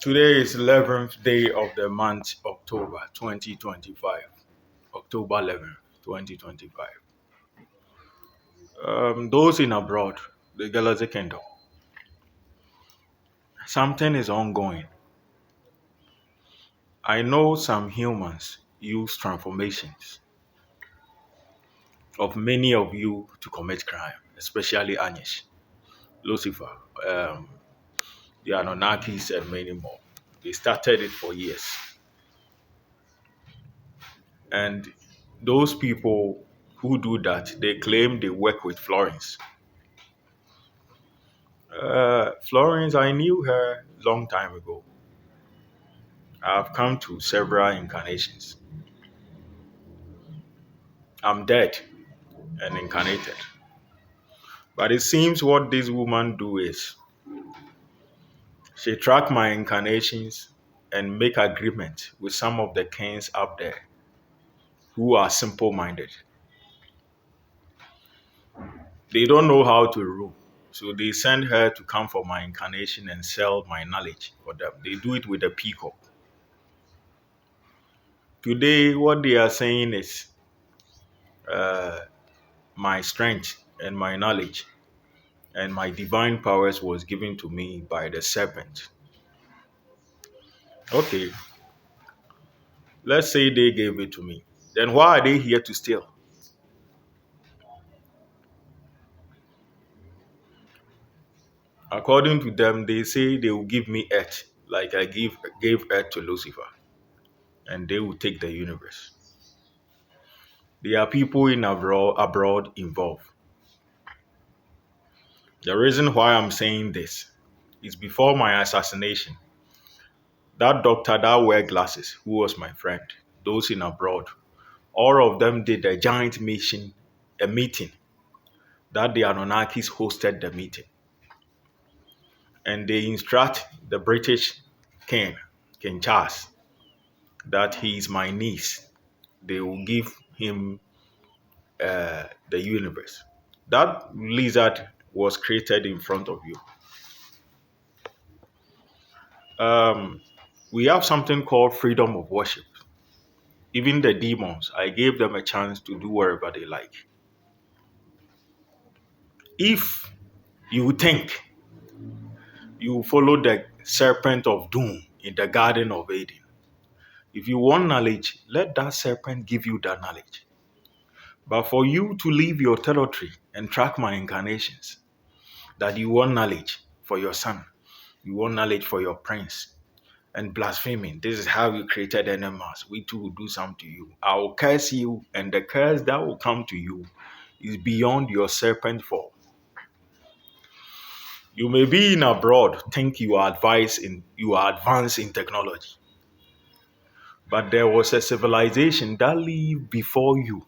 Today is 11th day of the month, October 2025. October 11th, 2025. Those in abroad, the Galaxy Kingdom, something is ongoing. I know some humans use transformations of many of you to commit crime, especially Anish, Lucifer, um, the Anunnakis, and many more. They started it for years. And those people who do that, they claim they work with Florence. Florence, I knew her long time ago. I've come to several incarnations. I'm dead and incarnated. But it seems what this woman do is she track my incarnations and make agreement with some of the kings up there who are simple-minded. They don't know how to rule. So they send her to come for my incarnation and sell my knowledge for them. They do it with a peacock. Today, what they are saying is uh, my strength and my knowledge and my divine powers was given to me by the serpent. Okay, let's say they gave it to me. Then why are they here to steal? According to them, they say they will give me earth, like I gave earth to Lucifer, and they will take the universe. There are people in abroad involved. The reason why I'm saying this is before my assassination, that doctor that wear glasses, who was my friend, those in abroad, all of them did a giant mission, a meeting that the Anunnakis hosted the meeting. And they instruct the British king, King Charles, that he is my niece. They will give him the universe. That lizard was created in front of you. We have something called freedom of worship. Even the demons, I gave them a chance to do whatever they like. If you think you follow the serpent of doom in the Garden of Eden, if you want knowledge, let that serpent give you that knowledge. But for you to leave your territory and track my incarnations, that you want knowledge for your son, you want knowledge for your prince, and blaspheming, this is how you created animals. We too will do some to you. I will curse you, and the curse that will come to you is beyond your serpent form. You may be in abroad, think you are advanced in technology. But there was a civilization that lived before you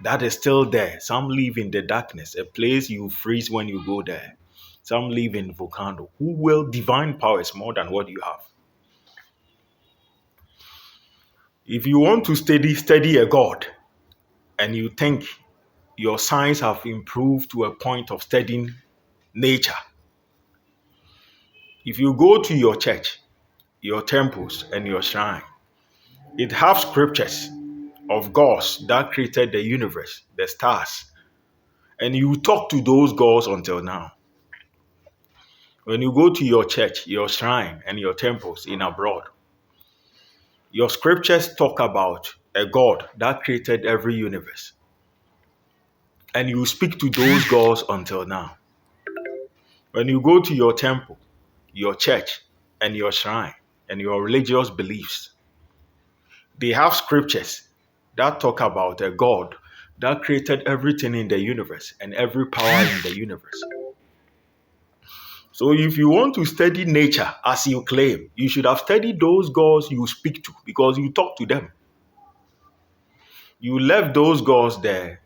that is still there. Some live in the darkness, a place you freeze when you go there. Some live in volcano, who will divine powers more than what you have. If you want to study a god, and you think your science have improved to a point of studying nature, if you go to your church, your temples, and your shrine, it have scriptures of gods that created the universe, the stars, and you talk to those gods until now. When you go to your church, your shrine, and your temples in abroad, your scriptures talk about a God that created every universe. And you speak to those gods until now. When you go to your temple, your church, and your shrine, and your religious beliefs, they have scriptures that talk about a God that created everything in the universe and every power in the universe. So if you want to study nature as you claim, you should have studied those gods you speak to because you talk to them. You left those gods there.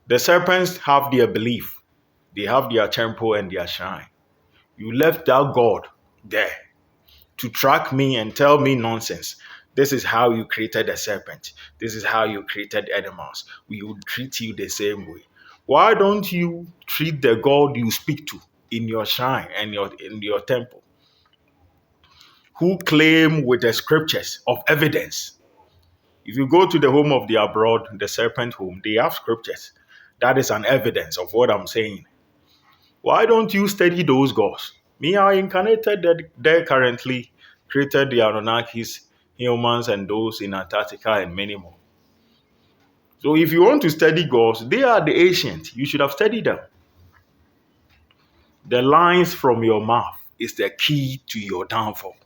The serpents have their belief. They have their temple and their shrine. You left that God there to track me and tell me nonsense. This is how you created a serpent. This is how you created animals. We would treat you the same way. Why don't you treat the God you speak to in your shrine and in your temple, who claim with the scriptures of evidence. If you go to the home of the abroad, the serpent home, they have scriptures. That is an evidence of what I'm saying. Why don't you study those gods? Me, I incarnated there currently, created the Anunnakis, humans, and those in Antarctica, and many more. So if you want to study gods, they are the ancient. You should have studied them. The lines from your mouth is the key to your downfall.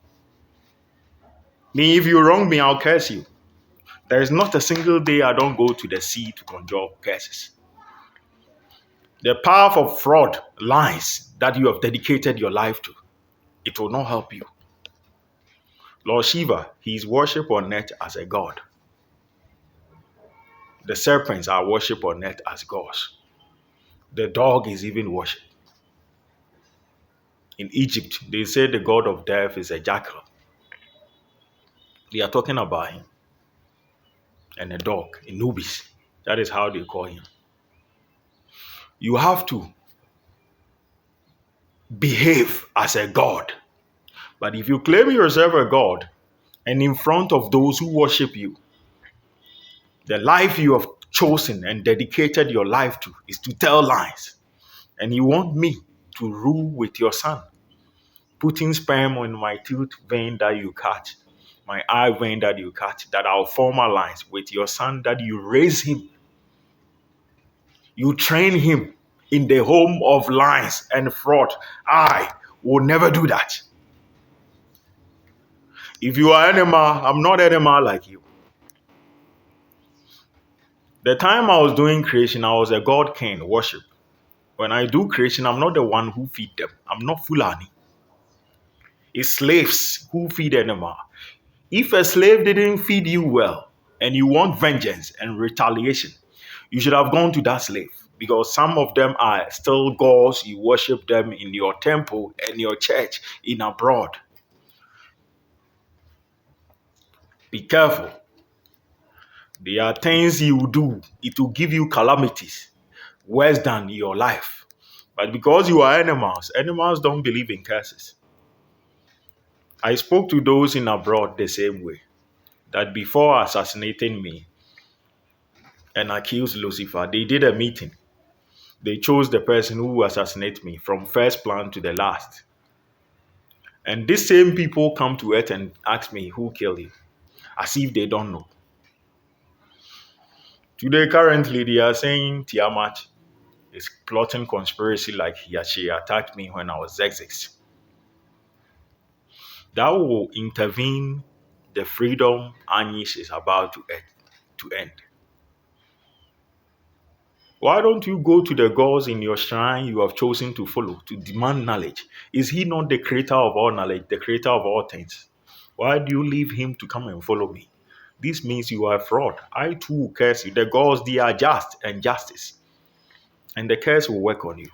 Me, if you wrong me, I'll curse you. There is not a single day I don't go to the sea to conjure curses. The path of fraud, lies that you have dedicated your life to, it will not help you. Lord Shiva, he is worshipped on earth as a god. The serpents are worshipped on earth as gods. The dog is even worshipped. In Egypt, they say the god of death is a jackal. They are talking about him. And a dog, Anubis. That is how they call him. You have to behave as a god. But if you claim yourself a god, and in front of those who worship you, the life you have chosen and dedicated your life to is to tell lies. And you want me to rule with your son, putting sperm on my tooth vein that you catch, my eye vein that you catch, that I'll form alliance with your son, that you raise him. You train him in the home of lies and fraud. I will never do that. If you are animal, I'm not animal like you. The time I was doing creation, I was a god king, worship. When I do creation, I'm not the one who feed them. I'm not Fulani. It's slaves who feed animal. If a slave didn't feed you well and you want vengeance and retaliation, you should have gone to that slave, because some of them are still gods. You worship them in your temple and your church in abroad. Be careful. There are things you do, it will give you calamities worse than your life. But because you are animals, animals don't believe in curses. I spoke to those in abroad the same way, that before assassinating me and accused Lucifer, they did a meeting. They chose the person who will assassinate me from first plan to the last. And these same people come to earth and ask me, who killed you? As if they don't know. Today, currently, they are saying Tiamat is plotting conspiracy like she attacked me when I was Xerxes. That will intervene the freedom Anish is about to end. Why don't you go to the gods in your shrine you have chosen to follow to demand knowledge? Is he not the creator of all knowledge, the creator of all things? Why do you leave him to come and follow me? This means you are a fraud. I too will curse you. The gods, they are just and justice. And the curse will work on you.